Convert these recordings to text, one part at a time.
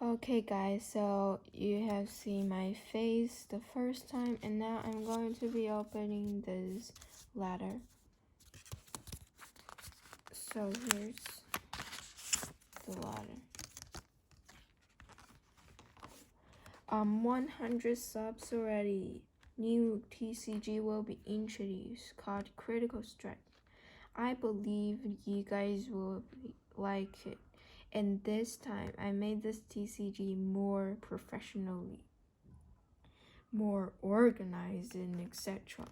Okay guys, so you have seen my face the first time and now I'm going to be opening this ladder. So here's the ladder. 100 subs already. New TCG will be introduced called Critical Strike. I believe you guys will like it. And this time I made this TCG more professionally, more organized, and etc.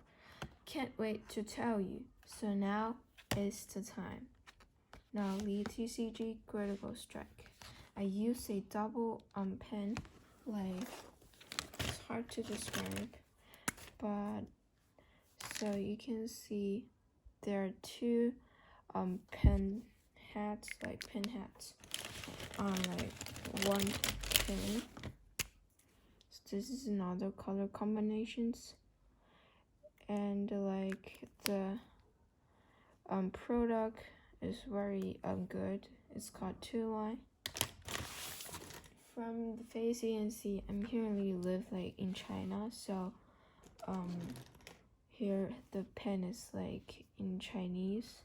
Can't wait to tell you. So now is the time. Now the TCG Critical Strike. I use a double pen, like it's hard to describe, but so you can see there are two pen hats on like one pen. So this is another color combinations, and like the product is very good. It's called Two Line. From the face you can see I'm currently live like in China, so here the pen is like in Chinese.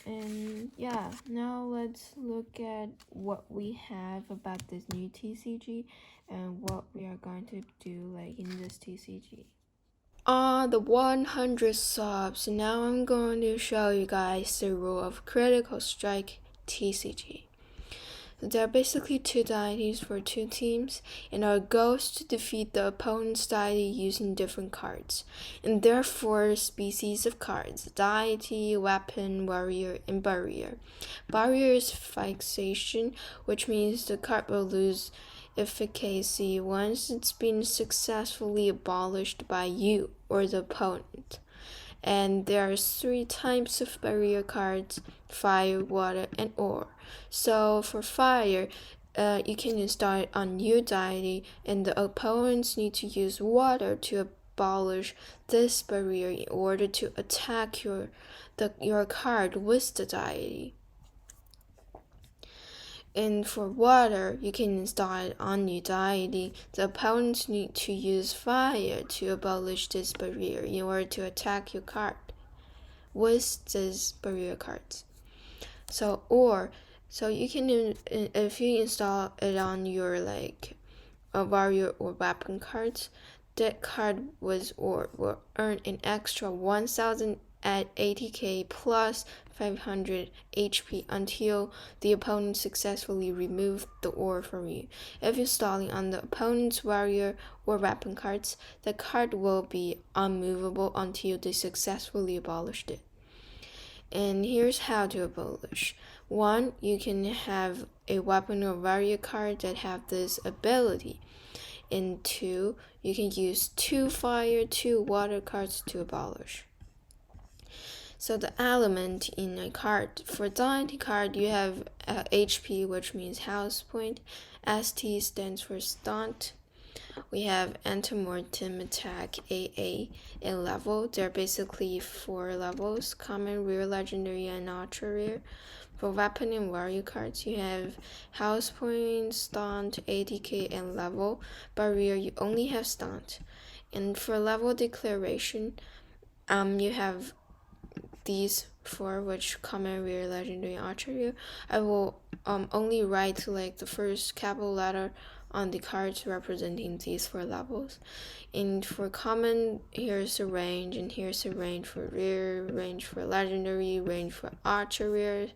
And yeah, now let's look at what we have about this new TCG and what we are going to do like in this TCG. The 100 subs, now I'm going to show you guys the rule of Critical Strike TCG. There are basically two deities for two teams, and our goal is to defeat the opponent's deity using different cards. And there are four species of cards: deity, weapon, warrior, and barrier. Barrier is fixation, which means the card will lose efficacy once it's been successfully abolished by you or the opponent. And there are three types of barrier cards: fire, water, and ore. So for fire, you can install it on your deity, and the opponents need to use water to abolish this barrier in order to attack your card with the deity. And for water, you can install it on your deity. The opponents need to use fire to abolish this barrier in order to attack your card with these barrier cards. So you can, if you install it on your like a warrior or weapon cards, that card with ore will earn an extra 1000 at 80k plus 500 HP until the opponent successfully removed the ore from you. If you're installing on the opponent's warrior or weapon cards, the card will be unmovable until they successfully abolished it. And here's how to abolish. 1. You can have a weapon or warrior card that have this ability. And 2. You can use 2 fire, 2 water cards to abolish. So the element in a card, for deity card you have HP, which means house point. ST stands for stunt. We have antemortem, attack, AA, and level. They're basically 4 levels: common, rare, legendary, and ultra rare. For weapon and warrior cards, you have house point, stunt, ATK, and level. Barrier, you only have stunt. And for level declaration, you have these 4, which common, rare, legendary, and ultra rare. I will only write like the first capital letter on the cards representing these 4 levels. And for common, here's a range, and here's a range for rare, range for legendary, range for ultra rare.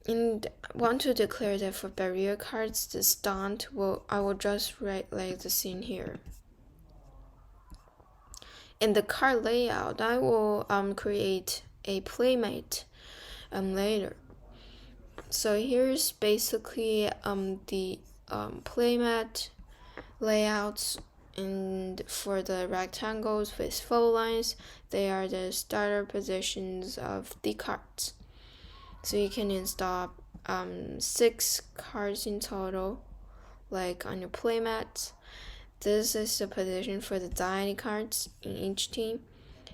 And I want to declare that for barrier cards, the stunt I will just write like the scene here. In the card layout, I will create a playmate later. So here's basically the playmat layouts, and for the rectangles with full lines, they are the starter positions of the cards. So you can install 6 cards in total, like on your playmat. This is the position for the deity cards in each team.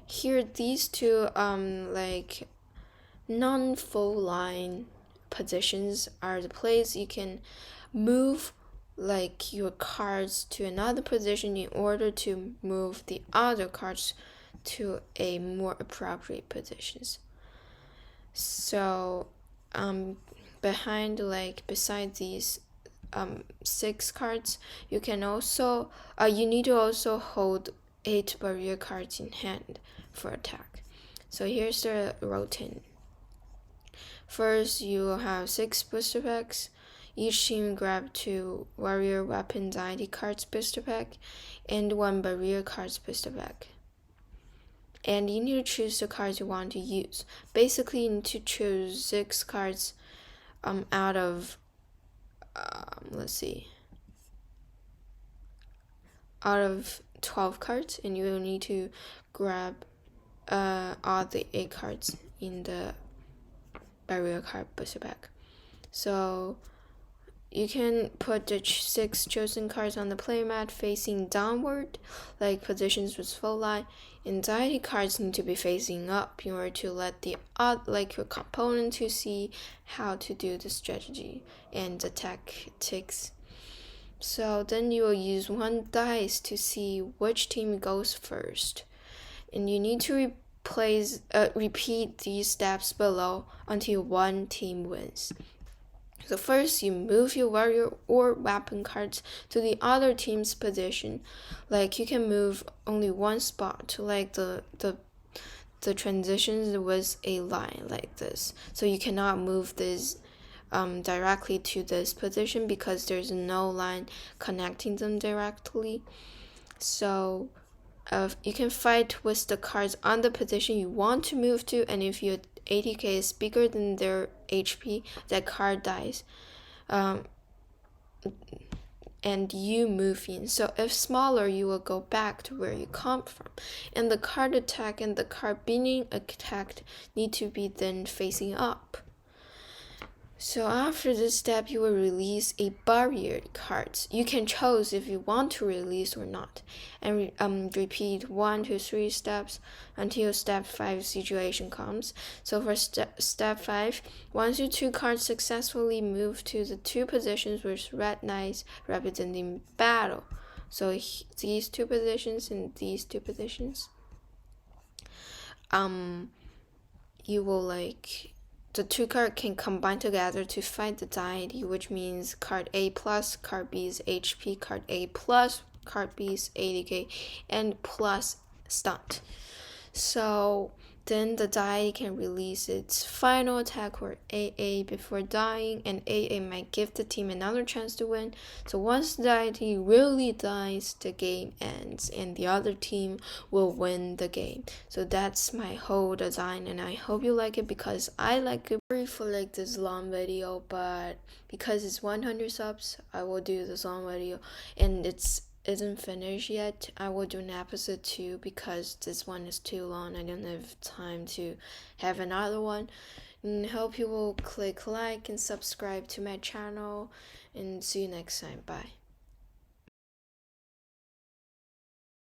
Here, these two like non-full line positions are the place you can move like your cards to another position in order to move the other cards to a more appropriate positions. So beside these 6 cards, you can also you need to also hold 8 barrier cards in hand for attack. So here's the routine. First, you will have 6 booster packs. Each team grab 2 warrior weapons ID cards booster pack and 1 barrier cards booster pack. And you need to choose the cards you want to use. Basically, you need to choose 6 cards out of out of 12 cards, and you will need to grab all the 8 cards in the barrier card booster pack. So you can put the 6 chosen cards on the playmat facing downward, like positions with full line, and the ID cards need to be facing up in order to let your opponent to see how to do the strategy and the tactics. So then you will use 1 dice to see which team goes first, and you need to repeat these steps below until one team wins. So first, you move your warrior or weapon cards to the other team's position. Like you can move only one spot, like the transitions with a line like this. So you cannot move this directly to this position because there's no line connecting them directly. So you can fight with the cards on the position you want to move to, and if your ATK is bigger than their HP, that card dies. And you move in. So if smaller, you will go back to where you come from. And the card attack and the card being attacked need to be then facing up. So after this step, you will release a barrier cards. You can choose if you want to release or not, and repeat 1 to 3 steps until step 5 situation comes. So for step 5, once your 2 cards successfully move to the 2 positions with red knights representing battle, so these 2 positions and these 2 positions, you will the 2 cards can combine together to fight the deity, which means card A plus, card B's HP, card A plus, card B's ADK, and plus stunt. So then the deity can release its final attack or AA before dying, and AA might give the team another chance to win. So once the deity really dies, the game ends and the other team will win the game. So that's my whole design, and I hope you like it because I like it. Sorry for this long video, but because it's 100 subs, I will do this long video, and it isn't finished yet. I will do an episode 2 because this one is too long. I don't have time to have another one. And hope you will click like and subscribe to my channel, and see you next time. Bye.